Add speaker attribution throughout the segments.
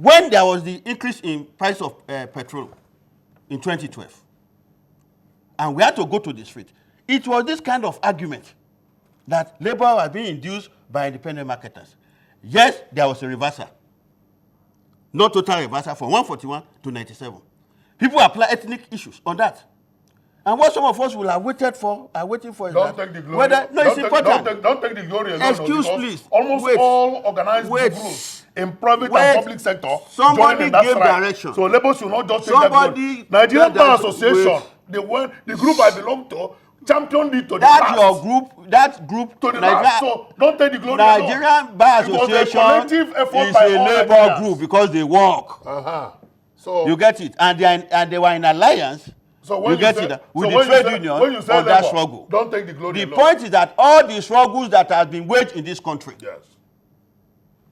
Speaker 1: when there was the increase in price of petrol in 2012, and we had to go to the street, it was this kind of argument that labor was being induced by independent marketers. Yes, there was a reversal. Not total reversal from 141 to 97. People apply ethnic issues on that. And what some of us will have waited for, are waiting for is
Speaker 2: don't
Speaker 1: that
Speaker 2: take the glory.
Speaker 1: whether, no, it's important.
Speaker 2: Don't take the glory alone.
Speaker 1: Excuse, please.
Speaker 2: Almost all organized groups in private and public sector
Speaker 1: somebody
Speaker 2: in that
Speaker 1: gave
Speaker 2: strike.
Speaker 1: direction.
Speaker 2: So labor should not just take that glory. Nigerian Bar Association, the group I belong to, championed it to the
Speaker 1: That's
Speaker 2: last.
Speaker 1: your group. That group.
Speaker 2: To the last. So don't take the glory.
Speaker 1: Nigerian Bar Association is a labor group because they work.
Speaker 2: So
Speaker 1: you get it, and they were in alliance.
Speaker 2: So when
Speaker 1: you get
Speaker 2: say,
Speaker 1: it with
Speaker 2: so
Speaker 1: the trade union on that struggle.
Speaker 2: Don't take the glory.
Speaker 1: The point is that all the struggles that have been waged in this country,
Speaker 2: yes,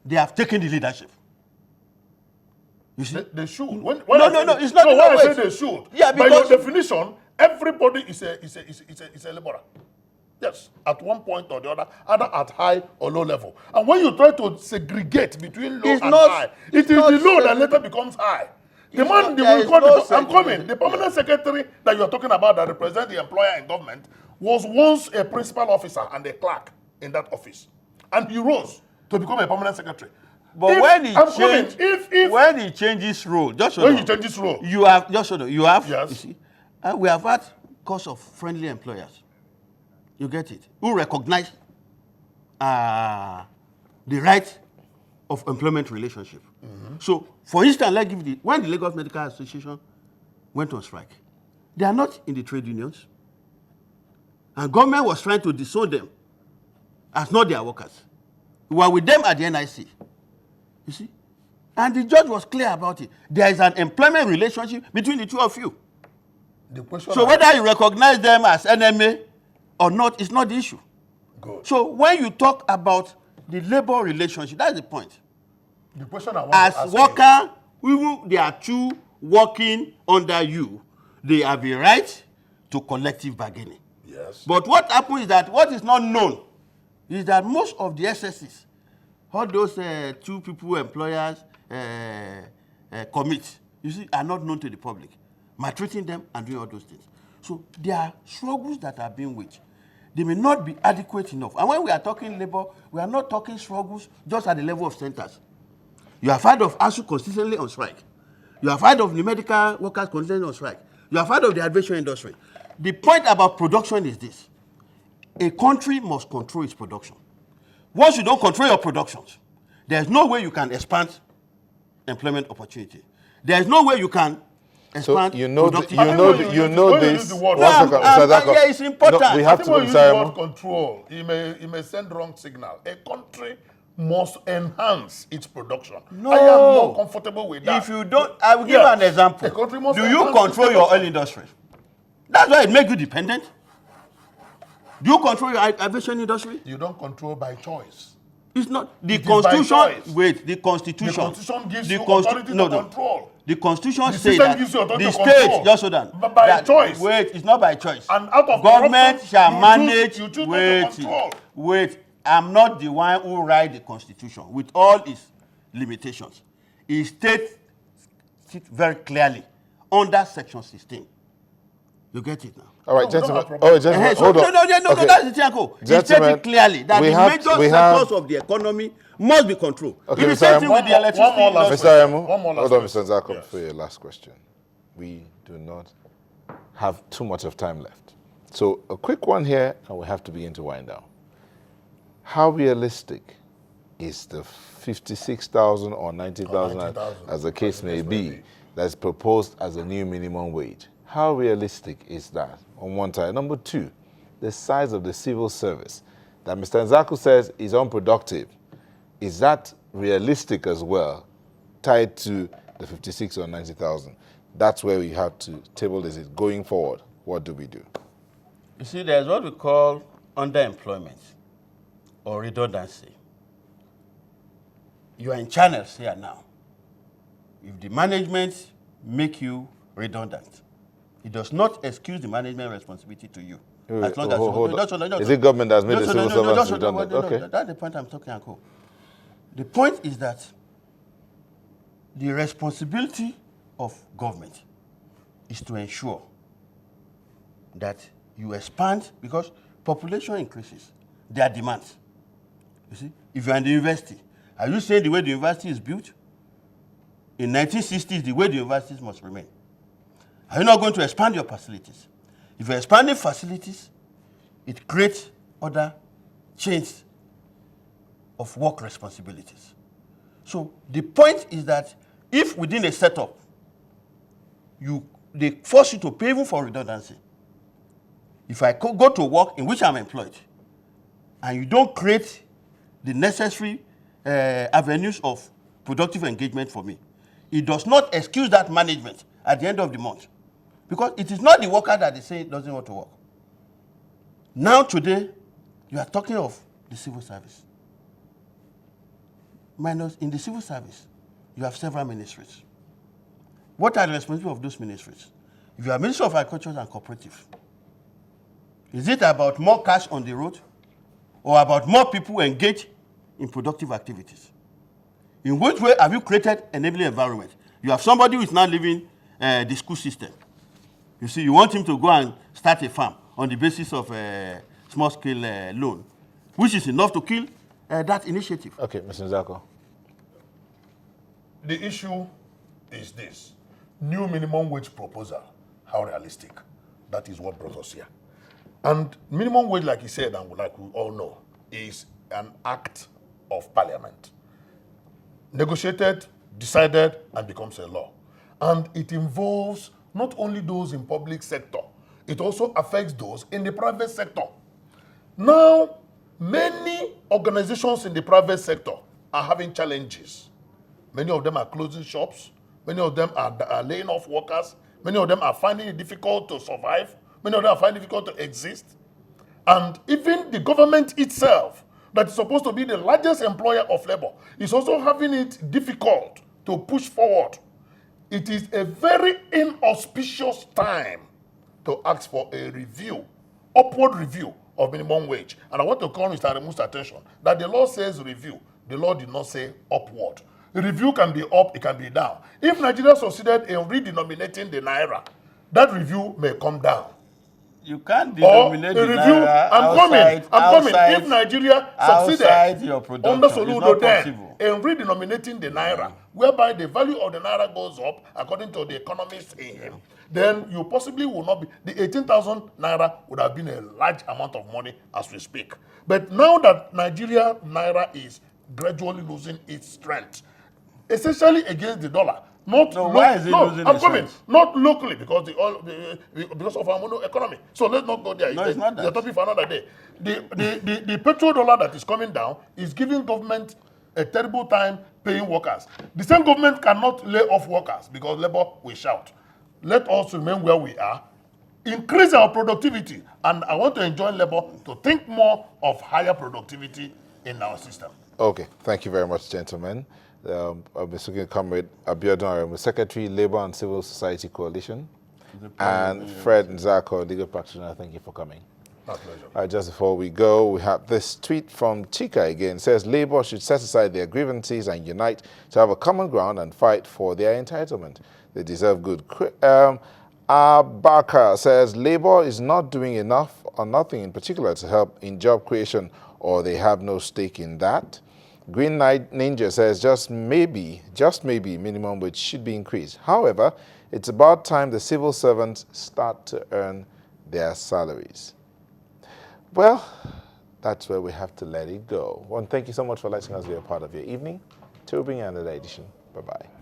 Speaker 1: they have taken the leadership. You see,
Speaker 2: they should.
Speaker 1: No, it's not.
Speaker 2: No, when I say they should,
Speaker 1: yeah, because
Speaker 2: by your definition, everybody is a laborer. Yes, at one point or the other, either at high or low level. And when you try to segregate between low and high, it is the low that later becomes high. The permanent secretary that you're talking about that represents the employer in government was once a principal officer and a clerk in that office. And he rose to become a permanent secretary.
Speaker 1: But when he changes role, you have, yes. You see, we have had cause of friendly employers. You get it? Who recognize the right of employment relationship. So, for instance, when the Lagos Medical Association went on strike, they are not in the trade unions. And government was trying to disown them as not their workers. We were with them at the NIC. You see? And the judge was clear about it. There is an employment relationship between the two of you. So whether you recognize them as enemy or not is not the issue.
Speaker 2: Good.
Speaker 1: So when you talk about the labor relationship, that's the point.
Speaker 2: The question I want to ask
Speaker 1: as worker, even there are two working under you, they have a right to collective bargaining.
Speaker 2: Yes.
Speaker 1: But what happens is that what is not known is that most of the SSs, all those two people employers commit, you see, are not known to the public, maltreating them and doing all those things. So there are struggles that are being waged. They may not be adequate enough. And when we are talking labor, we are not talking struggles just at the level of centers. You have heard of ASU consistently on strike. You have heard of the medical workers consistently on strike. You have heard of the aviation industry. The point about production is this. A country must control its production. Once you don't control your productions, there's no way you can expand employment opportunity. There's no way you can expand productivity.
Speaker 2: You know this.
Speaker 1: Yeah, it's important.
Speaker 2: No, we have to use the word control. It may send wrong signal. A country must enhance its production.
Speaker 1: No.
Speaker 2: I am more comfortable with that.
Speaker 1: If you don't, I will give an example. Do you control your oil industry? That's why it makes you dependent. Do you control your aviation industry?
Speaker 2: You don't control by choice.
Speaker 1: It's not. The Constitution, the Constitution.
Speaker 2: The Constitution gives you authority to control.
Speaker 1: The Constitution says that the state, just so that.
Speaker 2: But by choice.
Speaker 1: Wait, it's not by choice.
Speaker 2: And out of
Speaker 1: government shall manage.
Speaker 2: You choose not to control.
Speaker 1: Wait, I'm not the one who writes the Constitution with all its limitations. It states very clearly under Section 16. You get it now.
Speaker 2: All right, gentlemen.
Speaker 1: Gentlemen, hold on. No, that's the thing, Uncle. It stated clearly that the major sectors of the economy must be controlled.
Speaker 2: Okay,
Speaker 1: it's the same thing with the electricity.
Speaker 2: Mr. Emu, hold on, Mr. Nzako, for your last question. We do not have too much of time left. So a quick one here, and we have to begin to wind down. How realistic is the 56,000 or 90,000, as the case may be, that's proposed as a new minimum wage? How realistic is that on one side? Number two, the size of the civil service that Mr. Nzako says is unproductive. Is that realistic as well, tied to the 56 or 90,000? That's where we have to table this. Going forward, what do we do?
Speaker 1: You see, there's what we call underemployment or redundancy. You are in channels here now. If the management make you redundant, it does not excuse the management responsibility to you. As long as
Speaker 2: is it government that's made the civil servants redundant?
Speaker 1: Okay. That's the point I'm talking about. The point is that the responsibility of government is to ensure that you expand, because population increases, there are demands. You see, if you are in the university, are you saying the way the university is built in 1960s, the way the universities must remain? Are you not going to expand your facilities? If you're expanding facilities, it creates other chains of work responsibilities. So the point is that if within a setup, they force you to pay even for redundancy. If I go to work in which I'm employed, and you don't create the necessary avenues of productive engagement for me, it does not excuse that management at the end of the month. Because it is not the worker that they say doesn't want to work. Now today, you are talking of the civil service. Minus in the civil service, you have several ministries. What are the responsibilities of those ministries? If you are Minister of Agriculture and Cooperative, is it about more cash on the road or about more people engaged in productive activities? In which way have you created an enabling environment? You have somebody who is now leaving the school system. You see, you want him to go and start a farm on the basis of a small-scale loan, which is enough to kill that initiative.
Speaker 2: Okay, Mr. Nzako.
Speaker 3: The issue is this. New minimum wage proposal, how realistic? That is what brought us here. And minimum wage, like he said, and like we all know, is an act of parliament. Negotiated, decided, and becomes a law. And it involves not only those in public sector, it also affects those in the private sector. Now, many organizations in the private sector are having challenges. Many of them are closing shops. Many of them are laying off workers. Many of them are finding it difficult to survive. Many of them are finding it difficult to exist. And even the government itself, that is supposed to be the largest employer of labor, is also having it difficult to push forward. It is a very inauspicious time to ask for a review, upward review of minimum wage. And I want to call Mr. Aremu's attention that the law says review. The law did not say upward. The review can be up, it can be down. If Nigeria succeeded in redenominating the naira, that review may come down.
Speaker 1: You can't denominate the naira
Speaker 3: I'm coming. If Nigeria succeeded under Soludo then in redenominating the naira, whereby the value of the naira goes up according to the economists in him, then you possibly will not be, the 18,000 naira would have been a large amount of money as we speak. But now that Nigeria naira is gradually losing its strength, essentially against the dollar.
Speaker 1: Why is it losing its strength?
Speaker 3: Not locally, because because of our mono economy. So let's not go there.
Speaker 1: No, it's not that.
Speaker 3: The topic for another day. The petrodollar that is coming down is giving government a terrible time paying workers. The same government cannot lay off workers because labor will shout. Let us remain where we are, increase our productivity, and I want to enjoin labor to think more of higher productivity in our system.
Speaker 2: Okay, thank you very much, gentlemen. Mr. Comrade Abiodun Aremu, Secretary, Labour and Civil Society Coalition, and Fred Nzako, legal practitioner, thank you for coming.
Speaker 3: My pleasure.
Speaker 2: Just before we go, we have this tweet from Chika again. It says, Labour should set aside their grievances and unite to have a common ground and fight for their entitlement. They deserve good. Abaka says, Labour is not doing enough or nothing in particular to help in job creation, or they have no stake in that. Green Knight Ninja says, just maybe, minimum wage should be increased. However, it's about time the civil servants start to earn their salaries. Well, that's where we have to let it go. Thank you so much for letting us be a part of your evening. Till we bring you another edition. Bye-bye.